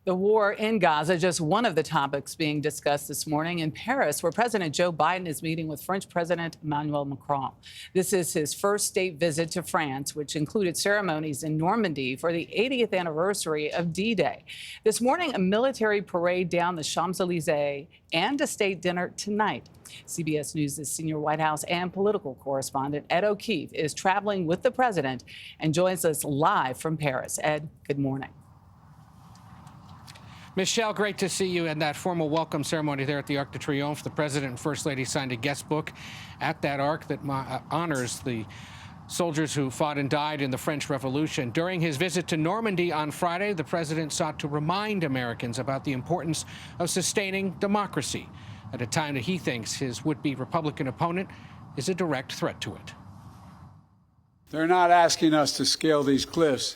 The war in Gaza, just one of the topics being discussed this morning in Paris, where President Joe Biden is meeting with French President Emmanuel Macron. This is his first state visit to France, which included ceremonies in Normandy for the 80th anniversary of D-Day. This morning, a military parade down the Champs-Élysées and a state dinner tonight. CBS News' senior White House and political correspondent Ed O'Keefe is traveling with the president and joins us live from Paris. Ed, good morning. Michelle, great to see you in that formal welcome ceremony there at the Arc de Triomphe. The President and First Lady signed a guest book at that Arc that honors the soldiers who fought and died in the French Revolution. During his visit to Normandy on Friday, the President sought to remind Americans about the importance of sustaining democracy at a time that he thinks his would-be Republican opponent is a direct threat to it. They're not asking us to scale these cliffs,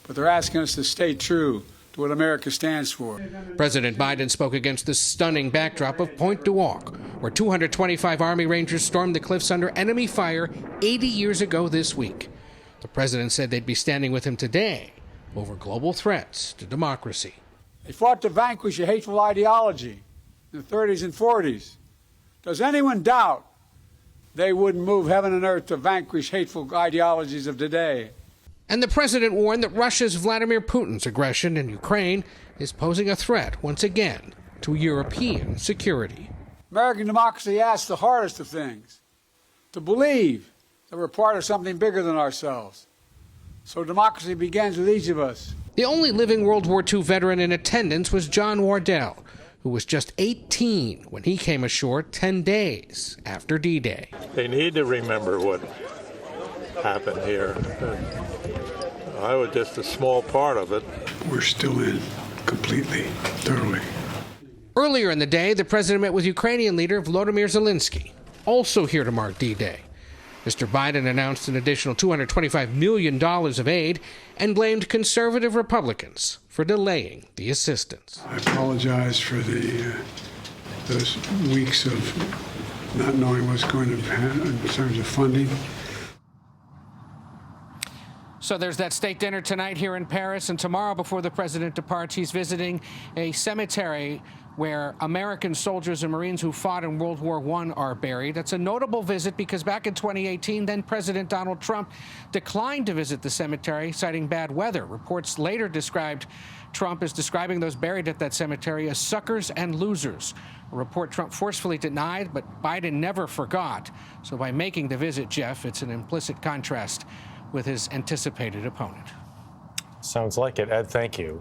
but they're asking us to stay true to what America stands for. President Biden spoke against the stunning backdrop of Pointe du Hoc, where 225 Army Rangers stormed the cliffs under enemy fire 80 years ago this week. The president said they'd be standing with him today over global threats to democracy. They fought to vanquish a hateful ideology in the 30s and 40s. Does anyone doubt they wouldn't move heaven and earth to vanquish hateful ideologies of today? And the president warned that Russia's Vladimir Putin's aggression in Ukraine is posing a threat once again to European security. American democracy asks the hardest of things, to believe that we're part of something bigger than ourselves. So democracy begins with each of us. The only living World War II veteran in attendance was John Wardell, who was just 18 when he came ashore 10 days after D-Day. They need to remember what happened here. I was just a small part of it. We're still in completely, totally. Earlier in the day, the president met with Ukrainian leader Volodymyr Zelensky, also here to mark D-Day. Mr. Biden announced an additional $225 million of aid and blamed conservative Republicans for delaying the assistance. I apologize for those weeks of not knowing what's going to happen in terms of funding. So there's that state dinner tonight here in Paris, and tomorrow before the president departs, he's visiting a cemetery where American soldiers and Marines who fought in World War I are buried. That's a notable visit because back in 2018, then President Donald Trump declined to visit the cemetery, citing bad weather. Reports later described Trump as describing those buried at that cemetery as suckers and losers, a report Trump forcefully denied, but Biden never forgot. So by making the visit, Jeff, it's an implicit contrast with his anticipated opponent. Sounds like it. Ed, thank you.